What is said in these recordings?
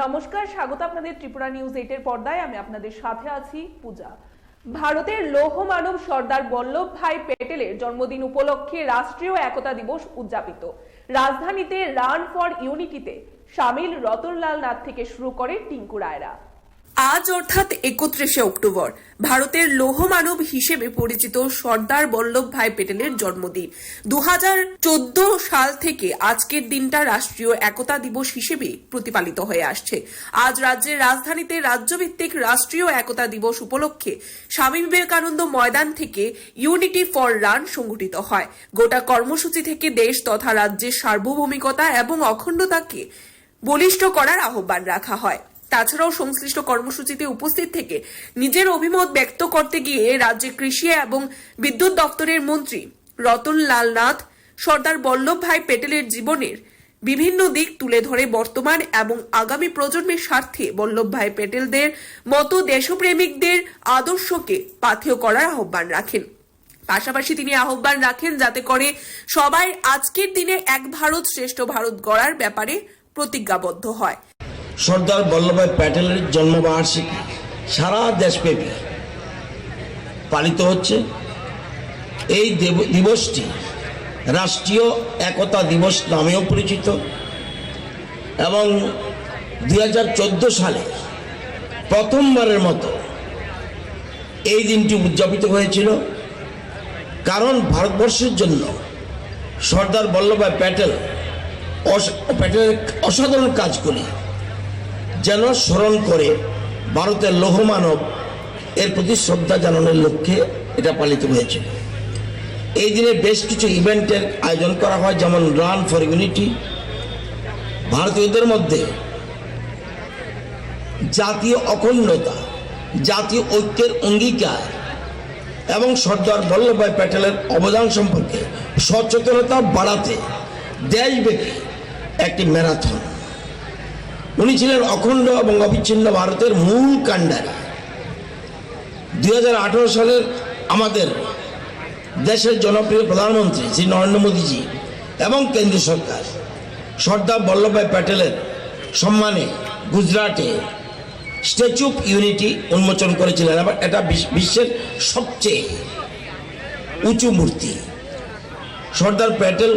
নমস্কার, স্বাগত আপনাদের ত্রিপুরা নিউজ 8 এর পর্দায়। আমি আপনাদের সাথে আছি পূজা। ভারতের লৌহ মানব সর্দার বল্লভ ভাই প্যাটেলের জন্মদিন উপলক্ষে রাষ্ট্রীয় একতা দিবস উদযাপিত। রাজধানীতে রান ফর ইউনিটিতে শামিল রতনলাল নাথ থেকে শুরু করে টিঙ্কু রায়রা। আজ অর্থাৎ 31শে অক্টোবর ভারতের লৌহ মানব হিসেবে পরিচিত সর্দার বল্লভ ভাই প্যাটেলের জন্মদিন। 2014 সাল থেকে আজকের দিনটা রাষ্ট্রীয় একতা দিবস হিসেবে প্রতিপালিত হয়ে আসছে। আজ রাজ্যের রাজধানীতে রাজ্যভিত্তিক রাষ্ট্রীয় একতা দিবস উপলক্ষে স্বামী বিবেকানন্দ ময়দান থেকে ইউনিটি ফর রান সংগঠিত হয়। গোটা কর্মসূচি থেকে দেশ তথা রাজ্যের সার্বভৌমিকতা এবং অখণ্ডতাকে বলিষ্ঠ করার আহ্বান রাখা হয়। তাছাড়াও সংশ্লিষ্ট কর্মসূচিতে উপস্থিত থেকে নিজের অভিমত ব্যক্ত করতে গিয়ে রাজ্যের কৃষি এবং বিদ্যুৎ দপ্তরের মন্ত্রী রতনলাল নাথ সর্দার বল্লভ ভাই প্যাটেলের জীবনের বিভিন্ন দিক তুলে ধরে বর্তমান এবং আগামী প্রজন্মের স্বার্থে বল্লভ ভাই প্যাটেলদের মতো দেশপ্রেমিকদের আদর্শকে পাথেয় করার আহ্বান রাখেন। পাশাপাশি তিনি আহ্বান রাখেন যাতে করে সবাই আজকের দিনে এক ভারত শ্রেষ্ঠ ভারত গড়ার ব্যাপারে প্রতিজ্ঞাবদ্ধ হয়। সর্দার বল্লভভাই প্যাটেলের জন্মবার্ষিকী সারা দেশব্যাপী পালিত হচ্ছে। এই দিবসটি রাষ্ট্রীয় একতা দিবস নামেও পরিচিত এবং 2014 সালে প্রথমবারের মতো এই দিনটি উদযাপিত হয়েছিল। কারণ ভারতবর্ষের জন্য সর্দার বল্লভভাই প্যাটেলের অসাধারণ কাজগুলি যেন স্মরণ করে ভারতের লৌহ মানব এর প্রতি শ্রদ্ধা জানানোর লক্ষ্যে এটা পালিত হয়েছে। এই দিনে বেশ কিছু ইভেন্টের আয়োজন করা হয়, যেমন রান ফর ইউনিটি, ভারতীয়দের মধ্যে জাতীয় অখণ্ডতা, জাতীয় ঐক্যের অঙ্গীকার এবং সর্দার বল্লভভাই প্যাটেলের অবদান সম্পর্কে সচেতনতা বাড়াতে দেশব্যাপী একটি ম্যারাথন। উনি ছিলেন অখণ্ড এবং অবিচ্ছিন্ন ভারতের মূল কাণ্ডারি। 2018 সালের আমাদের দেশের জনপ্রিয় প্রধানমন্ত্রী শ্রী নরেন্দ্র মোদীজি এবং কেন্দ্রীয় সরকার সর্দার বল্লভভাই প্যাটেলের সম্মানে গুজরাটে স্ট্যাচু অফ ইউনিটি উন্মোচন করেছিলেন। আবার এটা বিশ্বের সবচেয়ে উঁচু মূর্তি। সর্দার প্যাটেল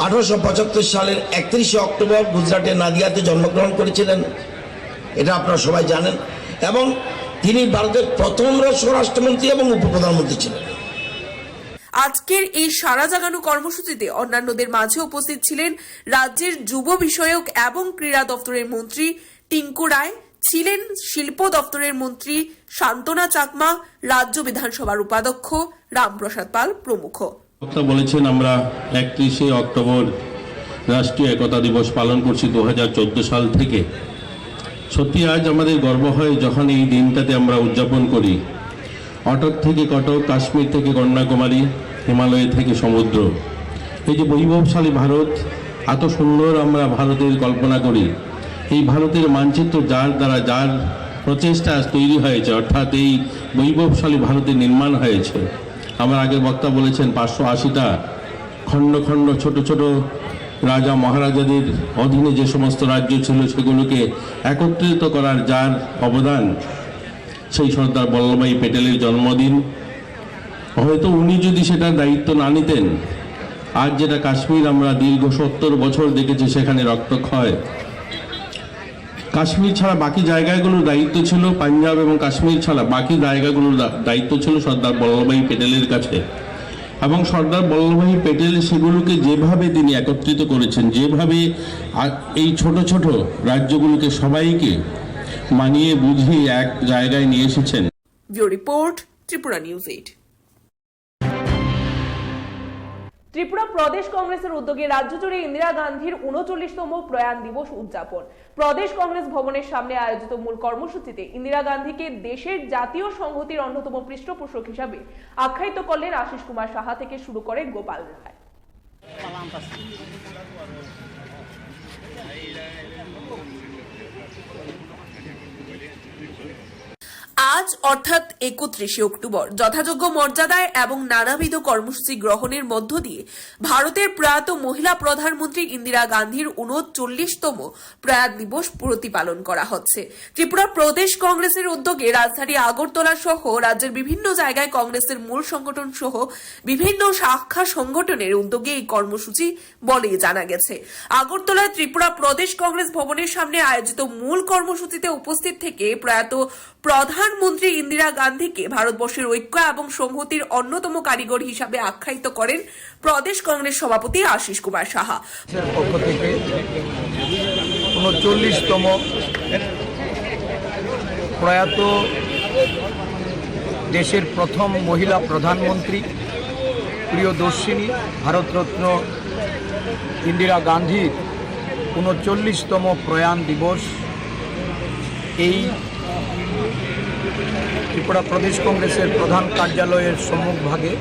1875 সালের 31শে অক্টোবর গুজরাটের নাদিয়াতে জন্মগ্রহণ করেছিলেন, এটা আপনারা সবাই জানেন, এবং তিনি ভারতের প্রথম স্বরাষ্ট্রমন্ত্রী এবং উপপ্রধানমন্ত্রী ছিলেন। আজকের এই সারা জাগানো কর্মসূচিতে অন্যান্যদের মাঝে উপস্থিত ছিলেন রাজ্যের যুব বিষয়ক এবং ক্রীড়া দপ্তরের মন্ত্রী টিঙ্কু রায়, ছিলেন শিল্প দপ্তরের মন্ত্রী শান্তনা চাকমা, রাজ্য বিধানসভার উপাধ্যক্ষ রামপ্রসাদ পাল প্রমুখ। বলেছেন, আমরা 31শে অক্টোবর রাষ্ট্রীয় একতা দিবস পালন করছি 2014 সাল থেকে। সত্যি আজ আমাদের গর্ব হয় যখন এই দিনটাতে আমরা উদযাপন করি। অটক থেকে কটক, কাশ্মীর থেকে কন্যাকুমারী, হিমালয় থেকে সমুদ্র, এই যে বৈভবশালী ভারত, এত সুন্দর আমরা ভারতের কল্পনা করি। এই ভারতের মানচিত্র যার দ্বারা, যার প্রচেষ্টা তৈরি হয়েছে, অর্থাৎ এই বৈভবশালী ভারতের নির্মাণ হয়েছে। আমার আগের বক্তা বলেছেন 580টা খণ্ড খণ্ড ছোট ছোট রাজা মহারাজাদের অধীনে যে সমস্ত রাজ্য ছিল সেগুলোকে একত্রিত করার যার অবদান, সেই সর্দার বল্লভভাই প্যাটেলের জন্মদিন। হয়তো উনি যদি সেটার দায়িত্ব না নিতেন, আজ যেটা কাশ্মীর আমরা দীর্ঘ 70 বছর দেখেছি সেখানে রক্তক্ষয়, কাশ্মীর ছাড়া বাকি জায়গাগুলোর দায়িত্ব ছিল, পাঞ্জাব এবং কাশ্মীর ছাড়া বাকি জায়গাগুলোর দায়িত্ব ছিল সর্দার বল্লভভাই প্যাটেলের কাছে। এবং সর্দার বল্লভভাই প্যাটেল সেগুলোকে যেভাবে তিনি একত্রিত করেছেন, যেভাবে এই ছোট ছোট রাজ্যগুলোকে সবাইকে মানিয়ে বুঝিয়ে এক জায়গায় নিয়ে এসেছেন। Bureau report, Tripura news 8। Tripura প্রদেশ কংগ্রেসের উদ্যোগে রাজ্য জুড়ে ইন্দিরা গান্ধীর 39তম প্রয়াণ দিবস উদযাপন। প্রদেশ কংগ্রেস ভবনের সামনে আয়োজিত মূল কর্মসূচিতে ইন্দিরা গান্ধীকে দেশের জাতীয় সংহতির অন্যতম পৃষ্ঠপোষক হিসাবে আখ্যায়িত করলেন আশিস কুমার সাহা থেকে শুরু করে গোপাল রায়। আজ আজ অর্থাৎ 31শে অক্টোবর যথাযোগ্য মর্যাদায় এবং নানাবিধ কর্মসূচি গ্রহণের মধ্য দিয়ে ভারতের প্রয়াত মহিলা প্রধানমন্ত্রী ইন্দিরা গান্ধীর 39তম প্রয়াত দিবস প্রতিপালন করা হচ্ছে। ত্রিপুরা প্রদেশ কংগ্রেসের উদ্যোগে রাজধানী আগরতলা সহ রাজ্যের বিভিন্ন জায়গায় কংগ্রেসের মূল সংগঠন সহ বিভিন্ন শাখা সংগঠনের উদ্যোগে এই কর্মসূচি বলে জানা গেছে। আগরতলায় ত্রিপুরা প্রদেশ কংগ্রেস ভবনের সামনে আয়োজিত মূল কর্মসূচিতে উপস্থিত থেকে প্রয়াত প্রধানমন্ত্রী ইন্দিরা গান্ধীকে ভারতবর্ষের ঐক্য এবং সংহতির অন্যতম কারিগর হিসাবে আখ্যায়িত করেন প্রদেশ কংগ্রেস সভাপতি আশিস কুমার সাহা। পক্ষ থেকে 39তম প্রয়াত দেশের প্রথম মহিলা প্রধানমন্ত্রী প্রিয়দর্শিনী ভারতরত্ন ইন্দিরা গান্ধীর 39তম প্রয়াণ দিবস এই ত্রিপুরা প্রদেশ কংগ্রেসের প্রধান কার্যালয়ের সম্মুখভাগে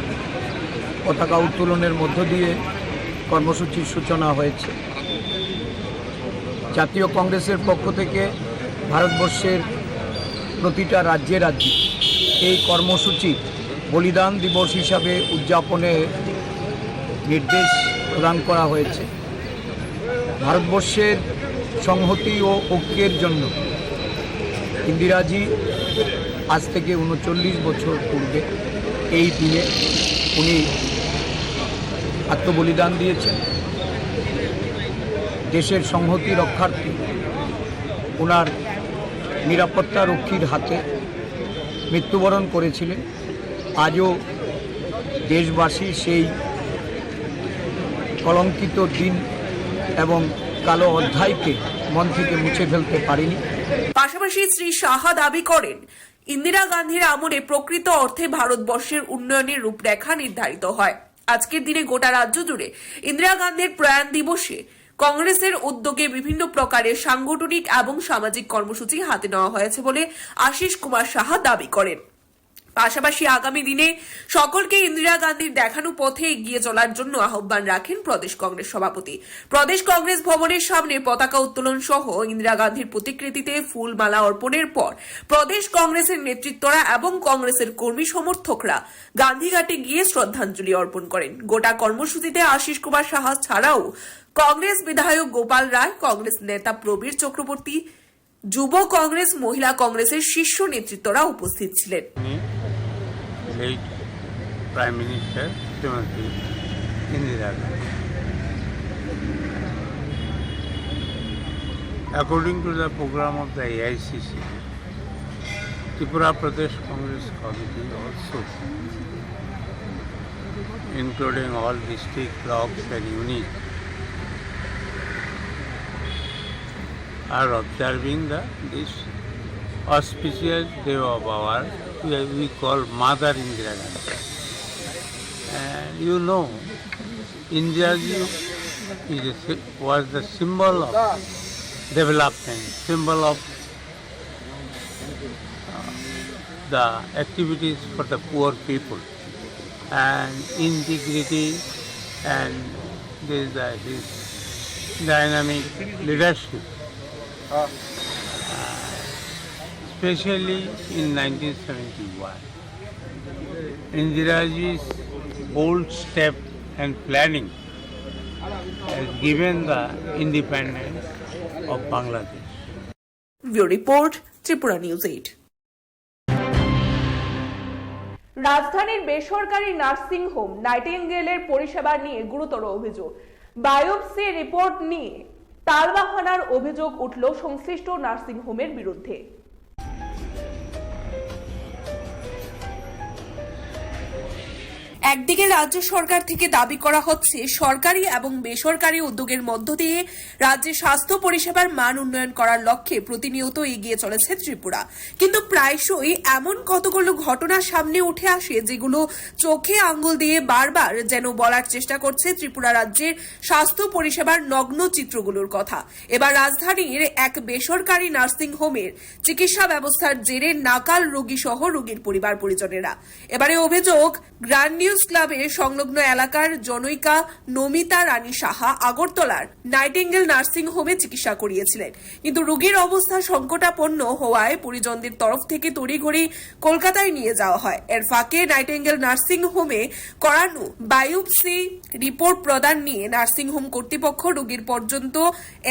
পতাকা উত্তোলনের মধ্য দিয়ে কর্মসূচির সূচনা হয়েছে। জাতীয় কংগ্রেসের পক্ষ থেকে ভারতবর্ষের প্রতিটা রাজ্যে রাজ্যে এই কর্মসূচি বলিদান দিবস হিসাবে উদযাপনের নির্দেশ প্রদান করা হয়েছে। ভারতবর্ষের সংহতি ও ঐক্যের জন্য ইন্দিরাজি আজ থেকে 39 বছর পূর্বে এই দিনে উনি আত্মবলিদান দিয়েছেন। দেশের সংহতি রক্ষার্থে ওনার নিরাপত্তা রক্ষীর হাতে মৃত্যুবরণ করেছিলেন। আজও দেশবাসী সেই কলঙ্কিত দিন এবং কালো অধ্যায়কে মন থেকে মুছে ফেলতে পারেনি। পাশাপাশি শ্রী সাহা দাবি করেন, ইন্দিরা গান্ধীর আমলে প্রকৃত অর্থে ভারতবর্ষের উন্নয়নের রূপরেখা নির্ধারিত হয়। আজকের দিনে গোটা রাজ্য জুড়ে ইন্দিরা গান্ধীর প্রয়াণ দিবসে কংগ্রেসের উদ্যোগে বিভিন্ন প্রকারের সাংগঠনিক এবং সামাজিক কর্মসূচি হাতে নেওয়া হয়েছে বলে আশিস কুমার সাহা দাবি করেন। পাশাপাশি আগামী দিনে সকলকে ইন্দিরা গান্ধীর দেখানো পথে এগিয়ে চলার জন্য আহ্বান রাখেন প্রদেশ কংগ্রেস সভাপতি। প্রদেশ কংগ্রেস ভবনের সামনে পতাকা উত্তোলন সহ ইন্দিরা গান্ধীর প্রতিকৃতিতে ফুলমালা অর্পণের পর প্রদেশ কংগ্রেসের নেতৃত্বরা এবং কংগ্রেসের কর্মী সমর্থকরা গান্ধীঘাটে গিয়ে শ্রদ্ধাঞ্জলি অর্পণ করেন। গোটা কর্মসূচিতে আশিস কুমার সাহা ছাড়াও কংগ্রেস বিধায়ক গোপাল রায়, কংগ্রেস নেতা প্রবীর চক্রবর্তী, যুব কংগ্রেস, মহিলা কংগ্রেসের শীর্ষ নেতৃত্বরা উপস্থিত ছিলেন। Late Prime Minister Srimati Indira Gandhi. According to the program of the AICC, Tripura Pradesh Congress Committee also, including all district blocks and units, are observing this auspicious day of our we call Mother Indira Gandhi. And you know, Indira was the symbol of development, symbol of the activities for the poor people, and integrity, and this dynamic leadership. Especially in 1971, Indiraji's bold step and planning has given the independence of Bangladesh. View report, Tripura News 8. রাজধানীর বেসরকারি nursing home নাইটিঙ্গেলের পরিষেবা নিয়ে গুরুতর অভিযোগ। Biopsy report নিয়ে টালবাহানার অভিযোগ উঠল সংশ্লিষ্ট নার্সিং হোমের বিরুদ্ধে। একদিকে রাজ্য সরকার থেকে দাবি করা হচ্ছে সরকারি এবং বেসরকারি উদ্যোগের মধ্য দিয়ে রাজ্যের স্বাস্থ্য পরিষেবার মান উন্নয়ন করার লক্ষ্যে প্রতিনিয়ত এগিয়ে চলেছে ত্রিপুরা, কিন্তু প্রায়শই এমন কতগুলো ঘটনা সামনে উঠে আসে যেগুলো চোখে আঙ্গুল দিয়ে বারবার যেন বলার চেষ্টা করছে ত্রিপুরা রাজ্যের স্বাস্থ্য পরিষেবার নগ্ন চিত্রগুলোর কথা। এবার রাজধানীর এক বেসরকারি নার্সিং হোমের চিকিৎসা ব্যবস্থার জেরে নাকাল রোগী সহ রোগীর পরিবার পরিজনেরা। এবারে অভিযোগ গ্র্যান্ড নিউজ লায়ন্স ক্লাবের সংলগ্ন এলাকার জনৈকা নমিতা রানী সাহা আগরতলার নাইটিঙ্গেল নার্সিং হোমে চিকিৎসা করিয়েছিলেন, কিন্তু রোগীর অবস্থা সংকটাপন্ন হওয়ায় পরিজনদের তরফ থেকে তড়িঘড়ি কলকাতায় নিয়ে যাওয়া হয়। এর ফাঁকে নাইটিঙ্গেল নার্সিং হোমে করানো বায়োপসি রিপোর্ট প্রদান নিয়ে নার্সিং হোম কর্তৃপক্ষ রোগীর পর্যন্ত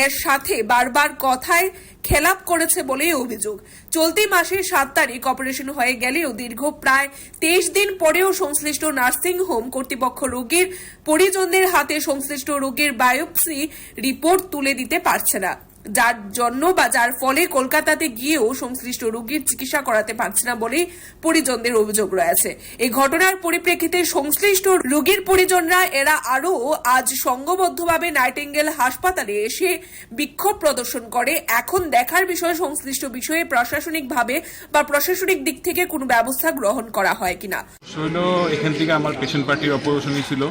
এর সাথে বারবার কথায় খেলাপ করেছে বলেই অভিযোগ। চলতি মাসের 7 তারিখ অপারেশন হয়ে গেলেও দীর্ঘ প্রায় 23 দিন পরেও সংশ্লিষ্ট নার্সিং হোম কর্তৃপক্ষ রোগীর পরিজনদের হাতে সংশ্লিষ্ট রোগীর বায়োপসি রিপোর্ট তুলে দিতে পারছে না, যার জন্য বা যার ফলে কলকাতাতে গিয়েও সংশ্লিষ্ট রোগীর চিকিৎসা করাতে পারছে না বলে পরিজনদের অভিযোগ রয়েছে। এই ঘটনার পরিপ্রেক্ষিতে সংশ্লিষ্ট রোগীর পরিজনরা এরা আরও আজ সংঘবদ্ধভাবে নাইটিঙ্গেল হাসপাতালে এসে বিক্ষোভ প্রদর্শন করে। এখন দেখার বিষয় সংশ্লিষ্ট বিষয়ে প্রশাসনিকভাবে বা প্রশাসনিক দিক থেকে কোনো ব্যবস্থা গ্রহণ করা হয় কিনা। এখান থেকে আমার পেশেন্ট পার্টির অপারেশন ছিল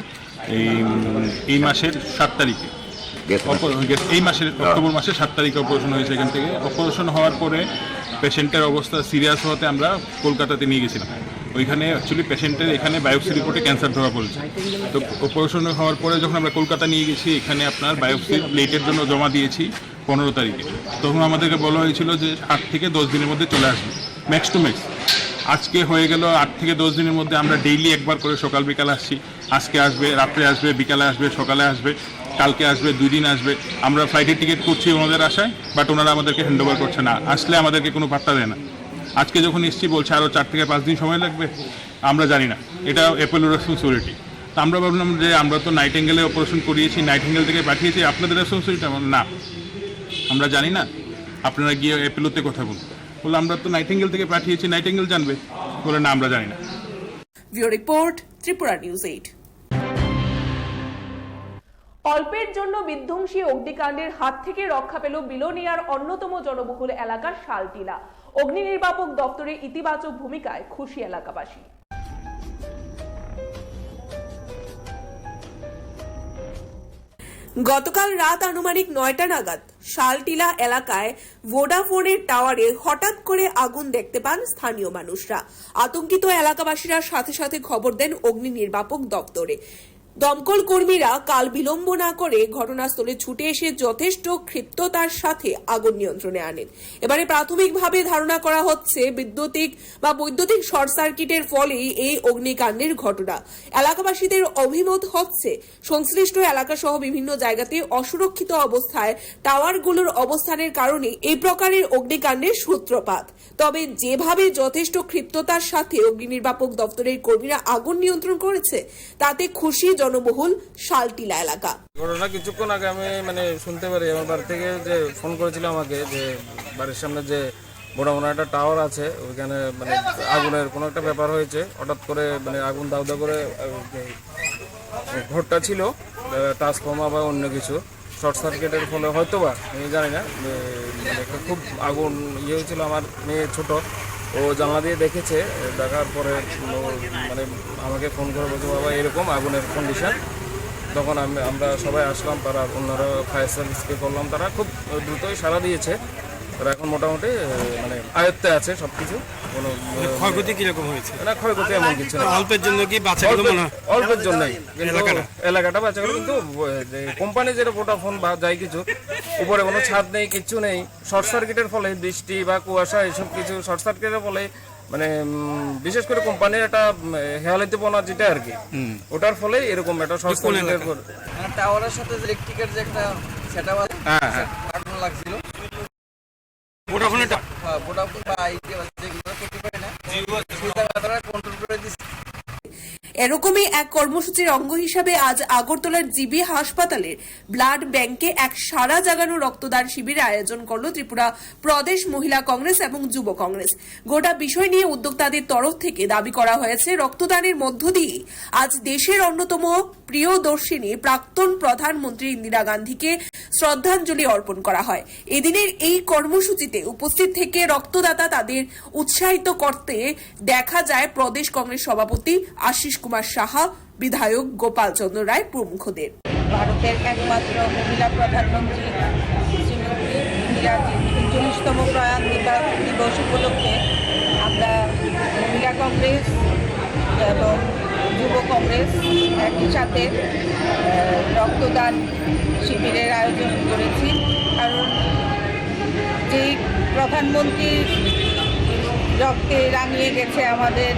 এই মাসের 7 তারিখে, এই মাসের অক্টোবর মাসের 7 তারিখে অপারেশন হয়েছে। এখান থেকে অপারেশন হওয়ার পরে পেশেন্টের অবস্থা সিরিয়াস হওয়াতে আমরা কলকাতাতে নিয়ে গেছিলাম। ওইখানে অ্যাকচুয়ালি পেশেন্টের এখানে বায়োপসি রিপোর্টে ক্যান্সার ধরা পড়েছে। তো অপারেশন হওয়ার পরে যখন আমরা কলকাতা নিয়ে গেছি, এখানে আপনার বায়োপসি প্লেটের জন্য জমা দিয়েছি 15 তারিখে। তখন আমাদেরকে বলা হয়েছিল যে 8 থেকে 10 দিনের মধ্যে চলে আসবে, ম্যাক্স টু ম্যাক্স। আজকে হয়ে গেল 8 থেকে 10 দিনের মধ্যে। আমরা ডেইলি একবার করে সকাল বিকাল আসছি। আজকে আসবে, রাত্রে আসবে, বিকালে আসবে, সকালে আসবে, কালকে আসবে, 2 দিন আসবে। আমরা ফ্লাইটের টিকিট করছি ওনাদের আশায়, বাট ওনারা আমাদেরকে হ্যান্ড ওভার করছে না, আসলে আমাদেরকে কোনো পাত্তা দেয় না। আজকে যখন এসছি বলছে আরও 4 থেকে 5 দিন সময় লাগবে। আমরা জানি না, এটা অ্যাপোলোর রেসপন্সিবিলিটি। তো আমরা ভাবলাম যে আমরা তো নাইটিঙ্গেলে অপারেশন করিয়েছি, নাইটিঙ্গেল থেকে পাঠিয়েছি, আপনাদের রেসপন্সিবিলিটি না, আমরা জানি না, আপনারা গিয়ে অ্যাপোলোতে কথা বলুন। বলে আমরা তো নাইটিঙ্গেল থেকে পাঠিয়েছি, নাইটিঙ্গেল জানবে। বলে না, আমরা জানি না। Bureau report, Tripura news 8। অল্পের জন্য বিধ্বংসী অগ্নিকাণ্ডের হাত থেকে রক্ষা পেল বিলোনিয়ার অন্যতম জনবহুল এলাকা শালটিলা। অগ্নি নির্বাপক দপ্তরের ইতিবাচক ভূমিকায় খুশি এলাকাবাসী। গতকাল রাত আনুমানিক 9টা নাগাদ শালটিলা এলাকায় ভোডাফোনের টাওয়ারে হঠাৎ করে আগুন দেখতে পান স্থানীয় মানুষরা। আতঙ্কিত এলাকাবাসীরা সাথে সাথে খবর দেন অগ্নি নির্বাপক দপ্তরে। দমকল কর্মীরা কাল বিলম্ব না করে ঘটনাস্থলে ছুটে এসে যথেষ্ট ক্ষিপ্রতার সাথে আগুন নিয়ন্ত্রণে আনেন। এবারে প্রাথমিকভাবে ধারণা করা হচ্ছে বৈদ্যুতিক শর্ট সার্কিটের ফলেই এই অগ্নিকাণ্ডের ঘটনা। এলাকাবাসীদের অভিমত হচ্ছে সংশ্লিষ্ট এলাকা সহ বিভিন্ন জায়গাতে অসুরক্ষিত অবস্থায় টাওয়ারগুলোর অবস্থানের কারণে এই প্রকারের অগ্নিকাণ্ডের সূত্রপাত। তবে যেভাবে যথেষ্ট ক্ষিপ্রতার সাথে অগ্নি নির্বাপক দপ্তরের কর্মীরা আগুন নিয়ন্ত্রণ করেছে, তাতে খুশি জনবহুল শালটিলা এলাকা। ঘটনা কিছুক্ষণ আগে আমি শুনতে পারি, আমার বাড়ি থেকে যে ফোন করেছিল আমাকে যে বাড়ির সামনে যে বড় একটা টাওয়ার আছে, ওইখানে আগুনের কোনো একটা ব্যাপার হয়েছে। হঠাৎ করে আগুন দাউ দাউ করে ঘরটা ছিল ট্রান্সফর্মার বা অন্য কিছু শর্ট সার্কিটের ফলে হয়তো বা আমি জানি না, খুব আগুন হয়েছিল। আমার মেয়ে ছোট, ও জানলা দিয়ে দেখেছে, দেখার পরে আমাকে ফোন করে বলছে বাবা এরকম আগুনের কন্ডিশন। তখন আমরা সবাই আসলাম, তারা অন্যরা ফায়ার সার্ভিসকে করলাম, তারা খুব দ্রুতই সাড়া দিয়েছে। তারা এখন মোটামুটি আয়ত্তে আছে সবকিছু। কোনো ক্ষয়ক্ষতি কিরকম হয়েছে? না, ক্ষয়ক্ষতি এমন কিছু না, অল্পের জন্য কি বাঁচা গেল মনে হয়? অল্পের জন্যই এলাকাটা বাঁচা গেল, কিন্তু কোম্পানি যেটা ভোডাফোন বা যাই কিছু, উপরে কোনো ছাদ নেই, কিচ্ছু নেই। শর্ট সার্কিটের ফলে বৃষ্টি বা কুয়াশা এসব কিছু শর্ট সার্কিটের ফলে বিশেষ করে কোম্পানির একটা হেয়ালিতেপনা যেটা আর কি, ওটার ফলে এরকম একটা শর্ট সার্কিটের পর টাওয়ারের সাথে ইলেকট্রিকের যে একটা সেটআপ আছে, আগুন লাগছিল। ভোডাফোন বা আইডিয়া যেগুলো করতে পারে না, সেটা কন্ট্রোল করে দিচ্ছে। এরকমই এক কর্মসূচির অঙ্গ হিসাবে আজ আগরতলার জিবি হাসপাতালের ব্লাড ব্যাংকে এক সারা জাগানো রক্তদান শিবিরের আয়োজন করল ত্রিপুরা প্রদেশ মহিলা কংগ্রেস এবং যুব কংগ্রেস। গোটা বিষয় নিয়ে উদ্যোক্তাদের তরফ থেকে দাবি করা হয়েছে, রক্তদানের মধ্য দিয়ে আজ দেশের অন্যতম প্রিয়দর্শিনী প্রাক্তন প্রধানমন্ত্রী ইন্দিরা গান্ধীকে শ্রদ্ধাঞ্জলি অর্পণ করা হয়। এদিনের এই কর্মসূচিতে উপস্থিত থেকে রক্তদাতা তাদের উৎসাহিত করতে দেখা যায় প্রদেশ কংগ্রেস সভাপতি আশিস কুমার সাহা, বিধায়ক গোপাল চন্দ্র রায় প্রমুখদের। ভারতের একমাত্র মহিলা প্রধানমন্ত্রী শ্রীমতী ইন্দিরার ৩৯তম প্রয়াণ দিবস উপলক্ষে আমরা মহিলা কংগ্রেস এবং যুব কংগ্রেস একই সাথে রক্তদান শিবিরের আয়োজন করেছি। কারণ যেই প্রধানমন্ত্রীর রক্তে রাঙিয়ে গেছে আমাদের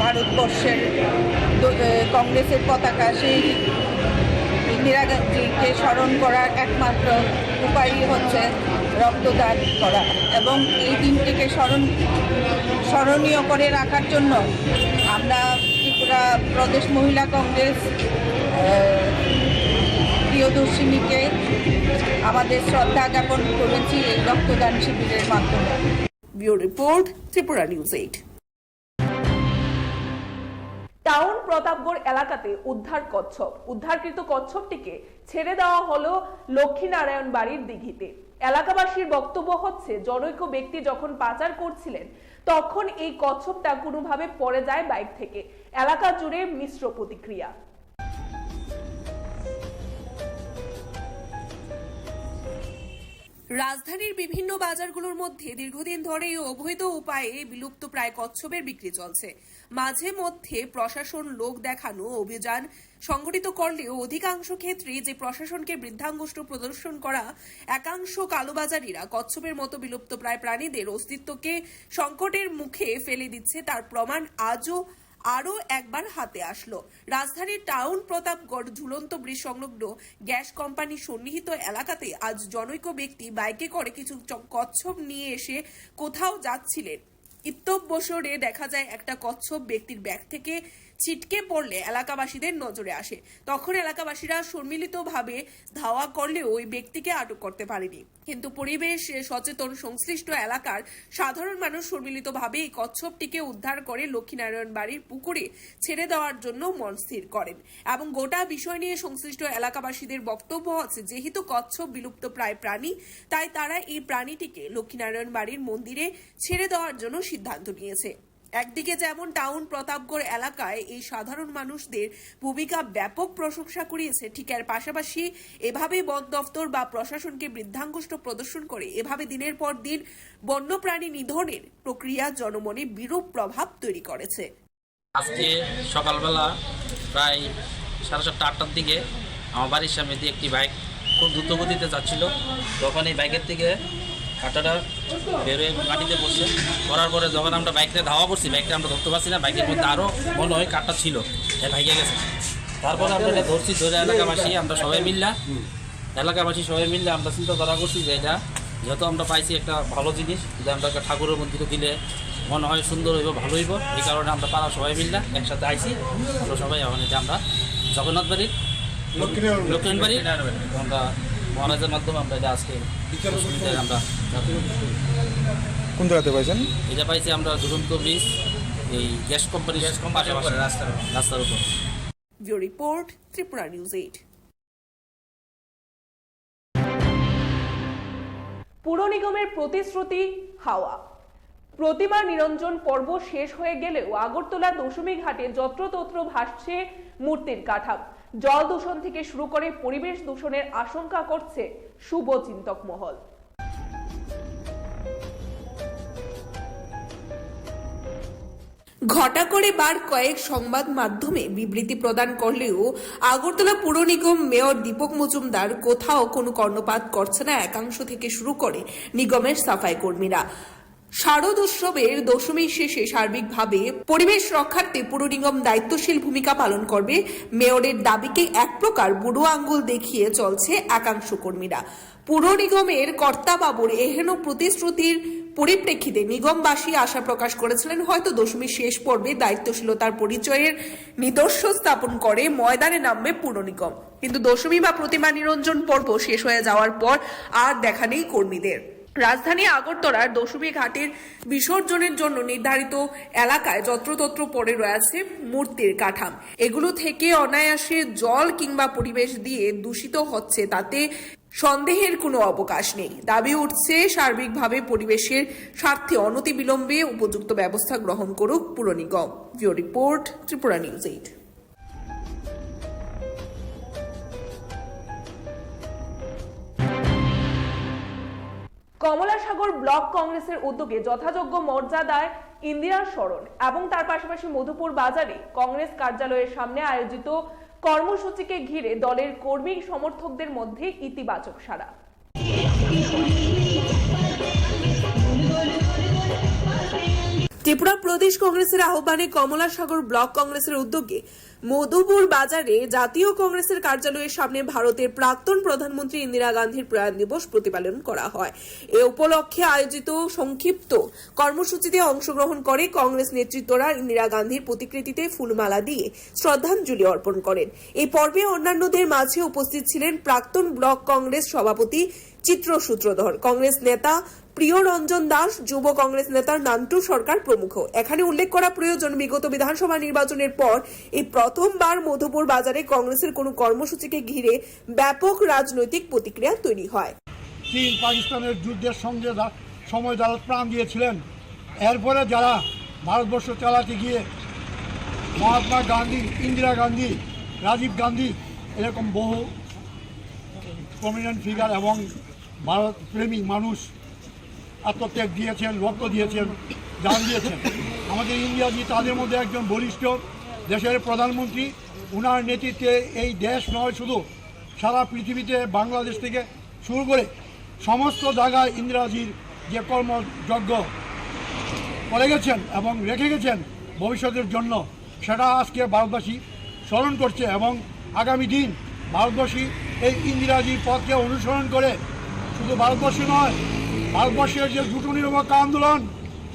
ভারতবর্ষের কংগ্রেসের পতাকা, সেই ইন্দিরা গান্ধীকে স্মরণ করার একমাত্র উপায়ই হচ্ছে রক্তদান করা। এবং এই দিনটিকে স্মরণীয় করে রাখার জন্য আমরা ত্রিপুরা প্রদেশ মহিলা কংগ্রেস প্রিয়দর্শিনীকে আমাদের শ্রদ্ধা জ্ঞাপন করেছি এই রক্তদান শিবিরের মাধ্যমে। Bureau report, Tripura news 8। Town Pratapgarh এলাকাতে উদ্ধারকৃত কচ্ছপটিকে ছেড়ে দেওয়া হলো লক্ষ্মীনারায়ণ বাড়ির দিঘিতে। এলাকাবাসীর বক্তব্য হচ্ছে, জনৈক ব্যক্তি যখন পাচার করছিলেন তখন এই কচ্ছপটা কোনোভাবে পড়ে যায় বাইক থেকে। এলাকা জুড়ে মিশ্র প্রতিক্রিয়া। রাজধানীর বিভিন্ন বাজারগুলোর মধ্যে দীর্ঘদিন ধরে অবৈধ উপায়ে বিলুপ্ত প্রায় কচ্ছপের বিক্রি চলছে। মাঝে মধ্যে প্রশাসন লোক দেখানো অভিযান সংগঠিত করলেও অধিকাংশ ক্ষেত্রে যে প্রশাসনকে বৃদ্ধাঙ্গুষ্ঠ প্রদর্শন করা একাংশ কালোবাজারিরা কচ্ছপের মতো বিলুপ্ত প্রায় প্রাণীদের অস্তিত্বকে সংকটের মুখে ফেলে দিচ্ছে, তার প্রমাণ আরও একবার হাতে আসলো। রাজধানীর টাউন প্রতাপগড় ঝুলন্ত ব্রিজ সংলগ্ন গ্যাস কোম্পানি সন্নিহিত এলাকাতে আজ জনৈক ব্যক্তি বাইকে করে কিছু কচ্ছপ নিয়ে এসে কোথাও যাচ্ছিলেন। ইত্যবসরে দেখা যায় একটা কচ্ছপ ব্যক্তির ব্যাগ থেকে ছিটকে পড়লে এলাকাবাসীদের নজরে আসে। তখন এলাকাবাসীরা সম্মিলিতভাবে ধাওয়া করলেও ওই ব্যক্তিকে আটক করতে পারেনি। কিন্তু পরিবেশ সচেতন সংশ্লিষ্ট এলাকার সাধারণ মানুষ সম্মিলিতভাবে এই কচ্ছপটিকে উদ্ধার করে লক্ষ্মীনারায়ণ বাড়ির পুকুরে ছেড়ে দেওয়ার জন্য মন স্থির করেন। এবং গোটা বিষয় নিয়ে সংশ্লিষ্ট এলাকাবাসীদের বক্তব্য হচ্ছে, যেহেতু কচ্ছপ বিলুপ্ত প্রায় প্রাণী, তাই তারা এই প্রাণীটিকে লক্ষ্মীনারায়ণ বাড়ির মন্দিরে ছেড়ে দেওয়ার জন্য সিদ্ধান্ত নিয়েছে। একদিকে যেমন টাউন প্রতাপগড় এলাকায় এই সাধারণ মানুষদের ভূমিকা ব্যাপক প্রশংসা কুড়িয়েছে, ঠিক এর পাশাপাশি এভাবে বন দফতর বা প্রশাসনকে বৃদ্ধাঙ্গুষ্ঠ প্রদর্শন করে এভাবে দিনের পর দিন বন্যপ্রাণী নিধনের প্রক্রিয়া জনমনে বিরূপ প্রভাব তৈরি করেছে। আজকে সকালবেলা প্রায় 7:30-8টার দিকে আমার বাড়ির সামনে দিয়ে একটি বাইক খুব দ্রুত গতিতে যাচ্ছিল। তখন এই বাইকের থেকে কাঁটাটা বেরোয় মাটিতে পড়ছে। পড়ার পরে যখন আমরা বাইকটা ধাওয়া করছি, বাইকটা আমরা ধরতে পারছি না, বাইকের মধ্যে আরও মনে হয় কাঁটা ছিল, ভাইগে গেছে। তারপরে আমরা এটা ধরছি, ধরে এলাকাবাসী আমরা সবাই মিললে আমরা চিন্তা করা করছি যে এটা যেহেতু আমরা পাইছি একটা ভালো জিনিস, যে আমরা একটা ঠাকুরের মন্দিরে দিলে মনে হয় সুন্দর হইব, ভালো হইব। এই কারণে আমরা পাড়া সবাই মিললে একসাথে আইছি। আমরা সবাই এখন এটা আমরা জগন্নাথ বাড়ির লক্ষ্মীন বাড়ির আমরা মহারাজের মাধ্যমে আমরা এটা আজকে আমরা কোন জায়গাতে পাইছেন? এটা পাইছি আমরা ঝুলন্ত ব্রিজ, এই গ্যাস কোম্পানি রাস্তার উপর। Bureau report, Tripura news 8। পুর নিগমের প্রতিশ্রুতি হাওয়া। প্রতিমা নিরঞ্জন পর্ব শেষ হয়ে গেলেও আগরতলা দশমী ঘাটে যত্রতত্র ভাসছে মূর্তির কাঠাম। জল দূষণ থেকে শুরু করে পরিবেশ দূষণের আশঙ্কা করছে শুভ চিন্তক মহল। ঘটা করে বার কয়েক সংবাদ মাধ্যমে বিবৃতি প্রদান করলেও আগরতলা পুর নিগম মেয়র দীপক মজুমদার কোথাও কোনো কর্ণপাত করছে না একাংশ থেকে শুরু করে নিগমের সাফাই কর্মীরা। শারদ উৎসবের দশমী শেষে সার্বিকভাবে পরিবেশ রক্ষার্থে পুর নিগম দায়িত্বশীল ভূমিকা পালন করবে মেয়রের দাবিকে এক প্রকার বুড়ো আঙ্গুল দেখিয়ে চলছে একাংশ কর্মীরা। পুর নিগমের কর্তাবাবুর এহেন প্রতিশ্রুতির পরিপ্রেক্ষিতে নিগমবাসী আশা প্রকাশ করেছিলেন হয়তো দশমীর শেষ পর্বে দায়িত্বশীলতার পরিচয়ের নিদর্শন স্থাপন করে ময়দানে নামবে পুর নিগম। কিন্তু দশমী বা প্রতিমা নিরঞ্জন পর্ব শেষ হয়ে যাওয়ার পর আর দেখা নেই কর্মীদের। রাজধানী আগরতলার দশমী ঘাটের বিসর্জনের জন্য নির্ধারিত এলাকায় যত্রতত্র পড়ে রয়েছে মূর্তির কাঠাম। এগুলো থেকে অনায়াসে জল কিংবা পরিবেশ দিয়ে দূষিত হচ্ছে, তাতে সন্দেহের কোনো অবকাশ নেই। দাবি উঠছে সার্বিকভাবে পরিবেশের স্বার্থে অনতিবিলম্বে উপযুক্ত ব্যবস্থা গ্রহণ করুক পুর নিগম। Bureau report, Tripura news 8। Kamalasagar block কংগ্রেসের উদ্যোগে যথাযোগ্য মর্যাদায় ইন্দিরার স্মরণ এবং তার পাশাপাশি মধুপুর বাজারে কংগ্রেস কার্যালয়ের সামনে আয়োজিত কর্মসূচিকে ঘিরে দলের কর্মী সমর্থকদের মধ্যে ইতিবাচক সাড়া। ত্রিপুরা প্রদেশ কংগ্রেসের আহ্বানে কমলাসাগর ব্লক কংগ্রেসের উদ্যোগে মধুপুর বাজারে জাতীয় কংগ্রেসের কার্যালয়ের সামনে ভারতের প্রাক্তন প্রধানমন্ত্রী ইন্দিরা গান্ধীর প্রয়াণ দিবস প্রতিপালন করা হয়। এ উপলক্ষে আয়োজিত সংক্ষিপ্ত কর্মসূচিতে অংশগ্রহণ করে কংগ্রেস নেতৃত্বরা ইন্দিরা গান্ধীর প্রতিকৃতিতে ফুলমালা দিয়ে শ্রদ্ধাঞ্জলি অর্পণ করেন। এই পর্বে অন্যান্যদের মাঝে উপস্থিত ছিলেন প্রাক্তন ব্লক কংগ্রেস সভাপতি চিত্র সূত্রধর, কংগ্রেস নেতা প্রিয় রঞ্জন দাস, যুব কংগ্রেস নেতা নান্টু সরকার প্রমুখ। এখানে উল্লেখ করা প্রয়োজন, বিগত বিধানসভা নির্বাচনের পর এই প্রথমবার মধুপুর বাজারে কংগ্রেসের কোনো কর্মসূচিকে ঘিরে ব্যাপক রাজনৈতিক প্রতিক্রিয়া তৈরি হয়। চীন পাকিস্তানের যুদ্ধের সঙ্গে সময় যারা প্রাণ দিয়েছিলেন, এরপরে যারা ভারতবর্ষ চালাতে গিয়ে মহাত্মা গান্ধী, ইন্দিরা গান্ধী, রাজীব গান্ধী এরকম বহু প্রমিনেন্ট ফিগার এবং ভারত প্রেমী মানুষ আত্মত্যাগ দিয়েছেন, রক্ত দিয়েছেন, জান দিয়েছেন। আমাদের ইন্দিরাজি তাদের মধ্যে একজন বরিষ্ঠ দেশের প্রধানমন্ত্রী। উনার নেতৃত্বে এই দেশ নয়, শুধু সারা পৃথিবীতে বাংলাদেশ থেকে শুরু করে সমস্ত জায়গায় ইন্দিরাজির যে কর্মযজ্ঞ করে গেছেন এবং রেখে গেছেন ভবিষ্যতের জন্য, সেটা আজকে ভারতবাসী স্মরণ করছে। এবং আগামী দিন ভারতবাসী এই ইন্দিরাজির পথকে অনুসরণ করে শুধু ভারতবর্ষে নয়, ভারতবর্ষের যে দুটো নিরপেক্ষ আন্দোলন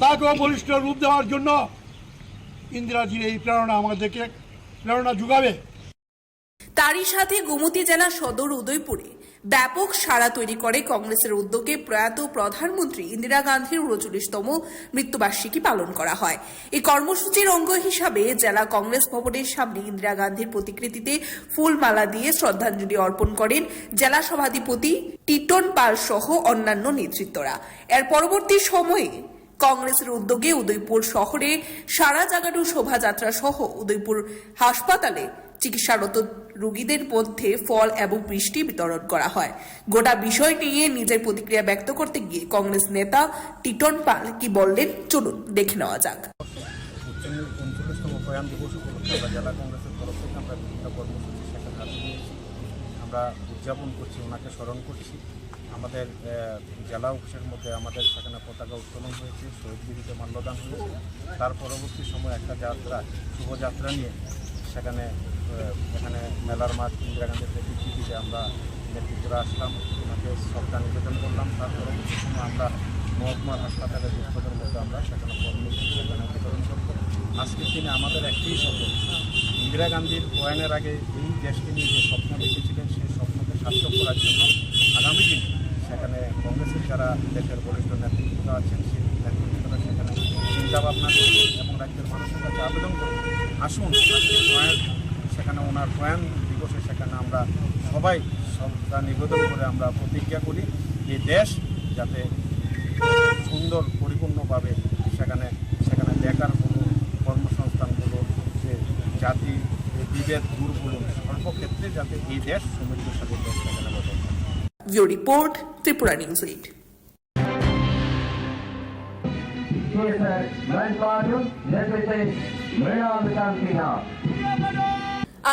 তাকেও বলিষ্ঠ রূপ দেওয়ার জন্য ইন্দিরাজির এই প্রেরণা আমাদেরকে প্রেরণা যোগাবে। তারই সাথে গোমতী জেলা সদর উদয়পুরে ব্যাপক সাড়া তৈরি করে কংগ্রেসের উদ্যোগে প্রয়াত প্রধানমন্ত্রী ইন্দিরা গান্ধীর ৩৯তম মৃত্যুবার্ষিকী পালন করা হয়। এই কর্মসূচির অঙ্গ হিসাবে জেলা কংগ্রেস ভবনের সামনে ইন্দিরা গান্ধীর প্রতিকৃতিতে ফুলমালা দিয়ে শ্রদ্ধাঞ্জলি অর্পণ করেন জেলা সভাধিপতি টিটন পাল সহ অন্যান্য নেতৃত্বরা। এর পরবর্তী সময়ে কংগ্রেসের উদ্যোগে উদয়পুর শহরে সারা জাগানো শোভাযাত্রা সহ উদয়পুর হাসপাতালে চিকিৎসারত রোগীদের মধ্যে ফল এবং মিষ্টি বিতরণ করা হয়। গোটা বিষয় নিয়ে নিজের প্রতিক্রিয়া ব্যক্ত করতে গিয়ে কংগ্রেস নেতা টিটন পাল কি বললেন, চলুন দেখে নেওয়া যাক। 39তম প্রয়াণ দিবস উপলক্ষে আমরা জেলা কংগ্রেসের তরফ থেকে আমরা বিভিন্ন কর্মসূচি সেখানে হাতে নিয়েছি, আমরা উদযাপন করছি, ওনাকে স্মরণ করছি। আমাদের জেলা অফিসের মধ্যে আমাদের সেখানে পতাকা উত্তোলন হয়েছে, শহীদ বেদিতে মাল্যদান হয়েছে। তার পরবর্তী সময় একটা যাত্রা, শুভযাত্রা নিয়ে এখানে মেলার মাঠ ইন্দিরা গান্ধীর প্রতিকৃতিতে আমরা নেতৃত্বরা আসলাম, ওনাকে শ্রদ্ধা নিবেদন করলাম। তার পরবর্তী সময় আমরা মহকুমার হাসপাতালের দুঃখদের মধ্যে আমরা সেখানে কর্মসূচি সেখানে বিতরণ করব। আজকের দিনে আমাদের একটাই স্বপ্ন, ইন্দিরা গান্ধীর প্রয়াণের আগে এই দেশকে নিয়ে যে স্বপ্ন দেখেছিলেন সেই স্বপ্নকে সার্থক করার জন্য আগামী দিনে সেখানে কংগ্রেসের যারা দেশের বরিষ্ঠ নেতৃত্বরা আছেন সেই নেতৃত্বরা সেখানে চিন্তাভাবনা করবে এবং রাজ্যের মানুষের কাছে আবেদন করবে, আসুন সেখানে ওনার প্রয়াণ দিবসে সেখানে আমরা সবাই শ্রদ্ধা নিবেদন করে আমরা প্রতিজ্ঞা করি এই দেশ যাতে সুন্দর পরিপূর্ণভাবে সেখানে বেকার বলুন, কর্মসংস্থান বলুন, যে জাতি বিভেদ দূর বলুন, সর্বক্ষেত্রে যাতে এই দেশ সমৃদ্ধশালী দেশ সেখানে গঠন হয়। Bureau report, Tripura news 8।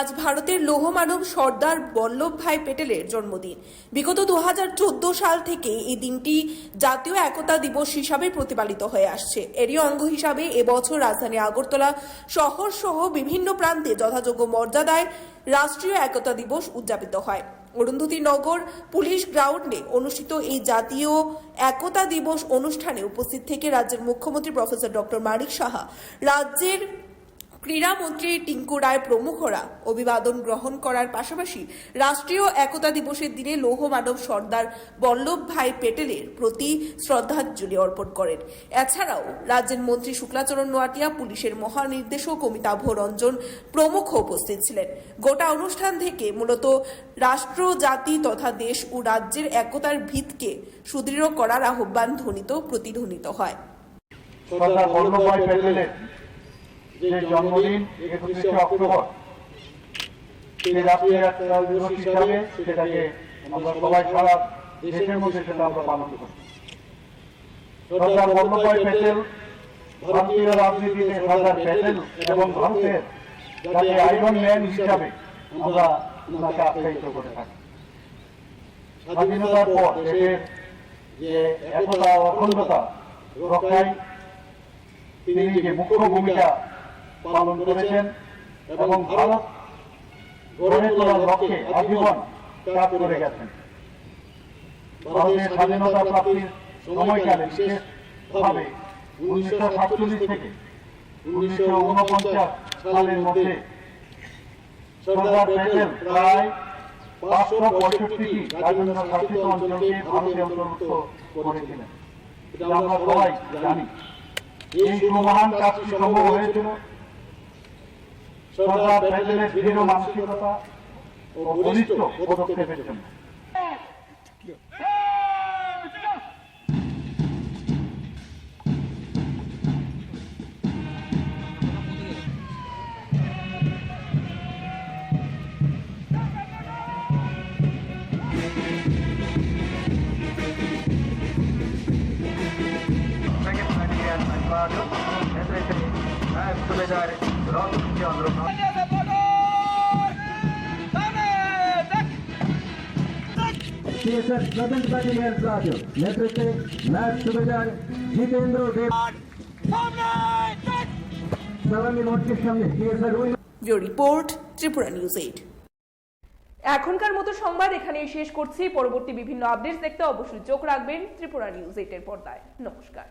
আজ ভারতের লৌহমানব সর্দার বল্লভভাই প্যাটেলের জন্মদিন। বিগত 2014 সাল থেকে এই দিনটি জাতীয় একতা দিবস হিসাবে প্রতিপালিত হয়ে আসছে। এরই অঙ্গ হিসাবে এবছর রাজধানী আগরতলা শহর সহ বিভিন্ন প্রান্তে যথাযোগ্য মর্যাদায় রাষ্ট্রীয় একতা দিবস উদযাপিত হয়। অরুন্ধতী নগর পুলিশ গ্রাউন্ডে অনুষ্ঠিত এই জাতীয় একতা দিবস অনুষ্ঠানে উপস্থিত থেকে রাজ্যের মুখ্যমন্ত্রী প্রফেসর ডক্টর মানিক সাহা, রাজ্যের ক্রীড়ামন্ত্রী টিঙ্কু রায় প্রমুখরা অভিবাদন গ্রহণ করার পাশাপাশি রাষ্ট্রীয় একতা দিবসের দিনে লৌহমানব সর্দার বল্লভভাই প্যাটেলের প্রতি শ্রদ্ধাঞ্জলি অর্পণ করেন। এছাড়াও রাজ্যের মন্ত্রী শুক্লাচরণ নোয়াটিয়া, পুলিশের মহানির্দেশক অমিতাভ রঞ্জন প্রমুখ উপস্থিত ছিলেন। গোটা অনুষ্ঠান থেকে মূলত রাষ্ট্র, জাতি তথা দেশ ও রাজ্যের একতার ভিতকে সুদৃঢ় করার আহ্বান প্রতিধ্বনিত হয়। যে জন্মদিন 31শে অক্টোবর, সেই রাষ্ট্রীয় একতা দিবস হিসাবে সেটাকে আমরা সবাই সারা দেশের মধ্যে সেটা আমরা পালন করি। সর্দার বল্লভভাই প্যাটেল ভারতীয় রাজনীতিতে সর্দার প্যাটেল এবং ভারতের যাকে আয়রন ম্যান হিসাবে আমরা ওনাকে আখ্যায়িত করে থাকি। স্বাধীনতার পর দেশের যে একতা ও অখণ্ডতা রক্ষায় তিনি যে মুখ্য ভূমিকা পালন করেছেন এবং ভারত গড়ে তোলার লক্ষ্যে আজীবন কাজ করে গেছেন। ভারতের স্বাধীনতা প্রাপ্তির সময়কালে বিশেষভাবে 1947 থেকে 1949 সালের মধ্যে সর্দার প্যাটেল প্রায় 565টি রাজেন্দ্র শাসিত অঞ্চলকে ভারতে অন্তর্ভুক্ত করেছিলেন। এটা আমরা সবাই জানি। এই সুমহান কাজটি সম্ভব হয়েছিল সর্দার প্যাটেলের দৃঢ় মানসিকতা ও বলিষ্ঠ পদক্ষেপের জন্য। নেতৃত্বে ম্যাচ সুবেদার জিতেন্দ্র দেব সালামি মঞ্চের সামনে রিপোর্ট ত্রিপুরা নিউজ 8। এখনকার মতো সংবাদ এখানেই শেষ করছি। পরবর্তী বিভিন্ন আপডেটস দেখতে অবশ্যই চোখ রাখবেন ত্রিপুরা নিউজ 8 এর পর্দায়। নমস্কার।